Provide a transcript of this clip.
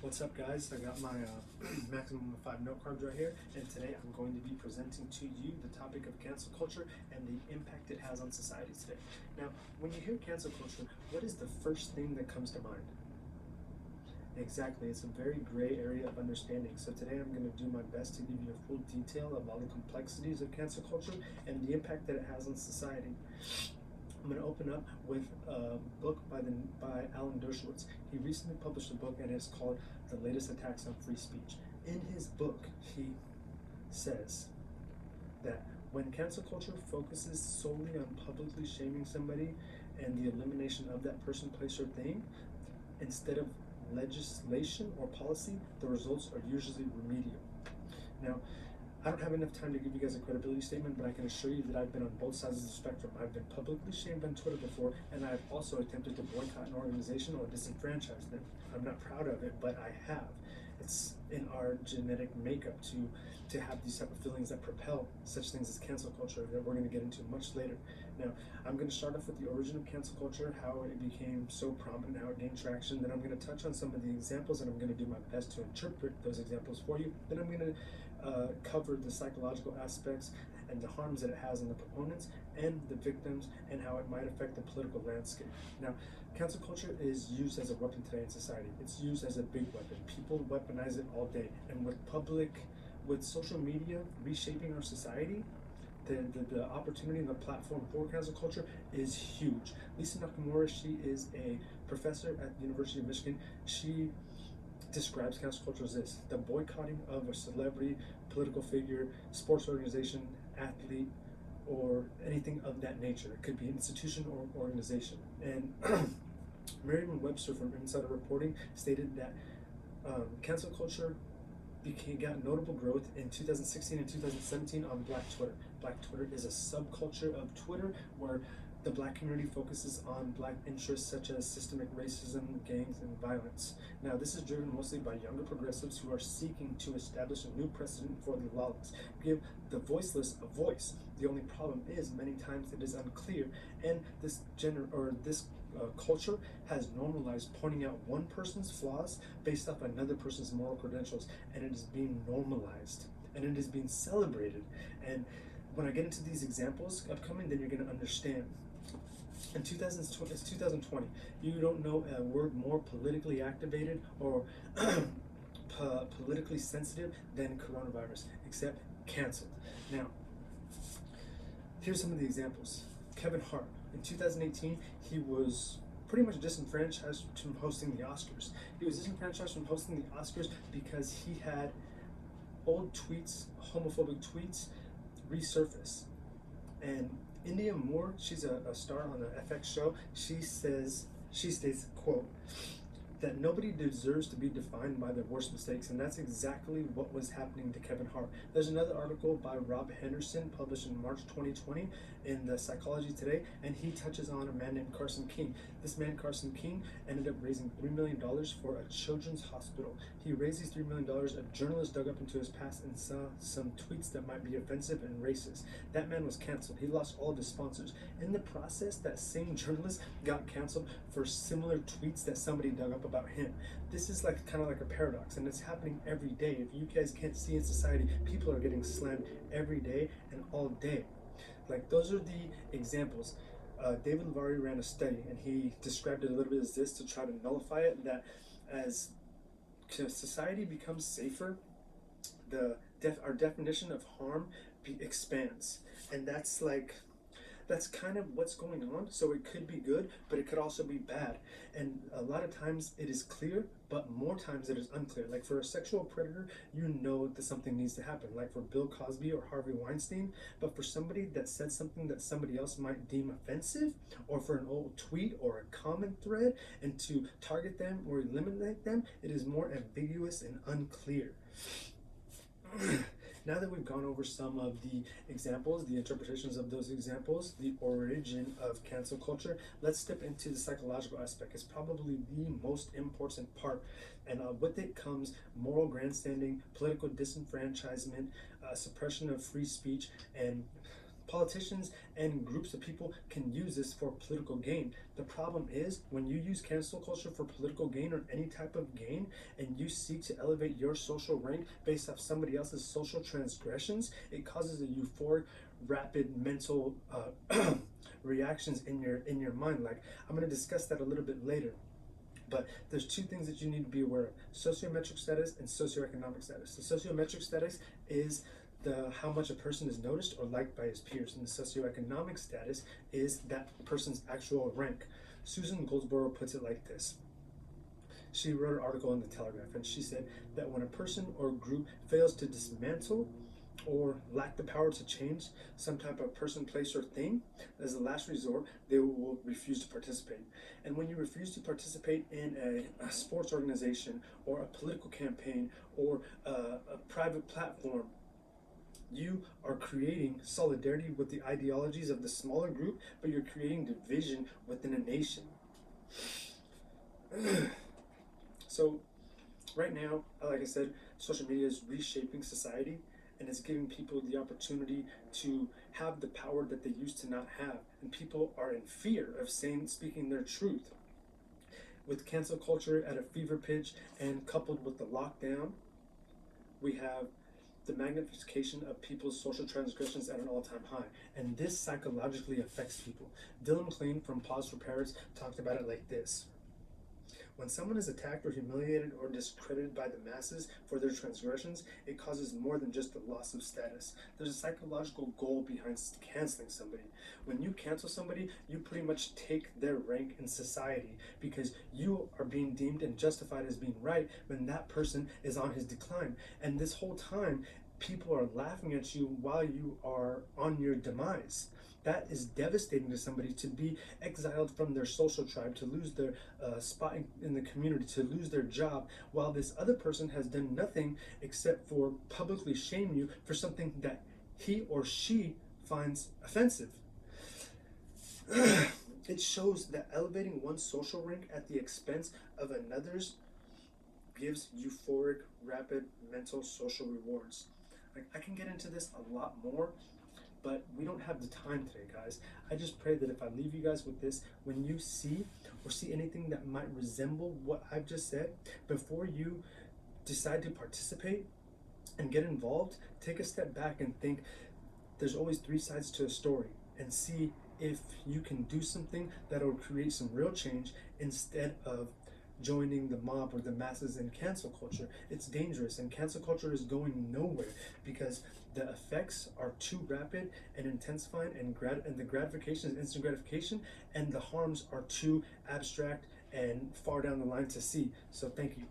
What's up, guys? I got my maximum of 5 note cards right here, and today I'm going to be presenting to you the topic of cancel culture and the impact it has on society today. Now, when you hear cancel culture, what is the first thing that comes to mind? Exactly, it's a very gray area of understanding. So today I'm going to do my best to give you a full detail of all the complexities of cancel culture and the impact that it has on society. I'm going to open up with a book by Alan Dershowitz. He recently published a book and it's called The Latest Attacks on Free Speech. In his book, he says that when cancel culture focuses solely on publicly shaming somebody and the elimination of that person, place, or thing, instead of legislation or policy, the results are usually remedial. Now, I don't have enough time to give you guys a credibility statement, but I can assure you that I've been on both sides of the spectrum. I've been publicly shamed on Twitter before, and I've also attempted to boycott an organization or disenfranchise them. I'm not proud of it, but I have. It's in our genetic makeup to have these type of feelings that propel such things as cancel culture that we're going to get into much later. Now, I'm going to start off with the origin of cancel culture, how it became so prominent, how it gained traction. Then I'm going to touch on some of the examples, and I'm going to do my best to interpret those examples for you. Then I'm going to cover the psychological aspects and the harms that it has on the proponents and the victims and how it might affect the political landscape. Now, cancel culture is used as a weapon today in society. It's used as a big weapon. People weaponize it all day. And with social media reshaping our society, the opportunity and the platform for cancel culture is huge. Lisa Nakamura, she is a professor at the University of Michigan. She describes cancel culture as this: the boycotting of a celebrity, political figure, sports organization, athlete, or anything of that nature. It could be an institution or organization. And Merriam-Webster from Insider Reporting stated that cancel culture got notable growth in 2016 and 2017 on Black Twitter. Black Twitter is a subculture of Twitter where the Black community focuses on Black interests such as systemic racism, gangs, and violence. Now, this is driven mostly by younger progressives who are seeking to establish a new precedent for the lawless, give the voiceless a voice. The only problem is many times it is unclear, and this culture has normalized pointing out one person's flaws based off another person's moral credentials, and it is being normalized and it is being celebrated. And when I get into these examples upcoming, then you're going to understand. In 2020, it's 2020. You don't know a word more politically activated or politically sensitive than coronavirus, except canceled. Now, here's some of the examples. Kevin Hart. In 2018, he was pretty much disenfranchised from hosting the Oscars. He was disenfranchised from hosting the Oscars because he had old tweets, homophobic tweets, resurface. And India Moore, she's a star on the FX show. She states, quote, that nobody deserves to be defined by their worst mistakes, and that's exactly what was happening to Kevin Hart. There's another article by Rob Henderson published in March 2020 in the Psychology Today, and he touches on a man named Carson King. This man, Carson King, ended up raising $3 million for a children's hospital. He raised these $3 million, a journalist dug up into his past and saw some tweets that might be offensive and racist. That man was canceled. He lost all of his sponsors. In the process, that same journalist got canceled for similar tweets that somebody dug up about him. This is kind of like a paradox, and it's happening every day. If you guys can't see in society, people are getting slammed every day and all day. Those are the examples. David Lavari ran a study, and he described it a little bit as this to try to nullify it, that as society becomes safer, our definition of harm expands. And that's kind of what's going on. So it could be good, but it could also be bad. And a lot of times it is clear, but more times it is unclear. Like for a sexual predator, you know that something needs to happen, like for Bill Cosby or Harvey Weinstein. But for somebody that said something that somebody else might deem offensive, or for an old tweet or a comment thread, and to target them or eliminate them, it is more ambiguous and unclear. Now that we've gone over some of the examples, the interpretations of those examples, the origin of cancel culture, let's step into the psychological aspect. It's probably the most important part. And with it comes moral grandstanding, political disenfranchisement, suppression of free speech, and Politicians and groups of people can use this for political gain. The problem is when you use cancel culture for political gain or any type of gain, and you seek to elevate your social rank based off somebody else's social transgressions, it causes a euphoric, rapid mental reactions in your mind. Like, I'm going to discuss that a little bit later. But there's two things that you need to be aware of: sociometric status and socioeconomic status. The sociometric status is how much a person is noticed or liked by his peers, and the socioeconomic status is that person's actual rank. Susan Goldsboro puts it like this. She wrote an article in the Telegraph, and she said that when a person or group fails to dismantle or lack the power to change some type of person, place, or thing, as a last resort, they will refuse to participate. And when you refuse to participate in a sports organization or a political campaign or a private platform, you are creating solidarity with the ideologies of the smaller group, but you're creating division within a nation. So right now, like I said, social media is reshaping society, and it's giving people the opportunity to have the power that they used to not have. And people are in fear of speaking their truth. With cancel culture at a fever pitch and coupled with the lockdown, we have the magnification of people's social transgressions at an all-time high. And this psychologically affects people. Dylan McLean from Pause for Parrots talked about it like this. When someone is attacked or humiliated or discredited by the masses for their transgressions, it causes more than just the loss of status. There's a psychological goal behind canceling somebody. When you cancel somebody, you pretty much take their rank in society because you are being deemed and justified as being right when that person is on his decline. And this whole time, people are laughing at you while you are on your demise. That is devastating to somebody, to be exiled from their social tribe, to lose their spot in the community, to lose their job, while this other person has done nothing except for publicly shame you for something that he or she finds offensive. It shows that elevating one's social rank at the expense of another's gives euphoric, rapid mental social rewards. Like, I can get into this a lot more, but we don't have the time today, guys. I just pray that if I leave you guys with this, when you see anything that might resemble what I've just said, before you decide to participate and get involved, take a step back and think there's always three sides to a story, and see if you can do something that'll create some real change instead of joining the mob or the masses in cancel culture. It's dangerous, and cancel culture is going nowhere because the effects are too rapid and intensifying, and the gratification is instant gratification, and the harms are too abstract and far down the line to see. So thank you.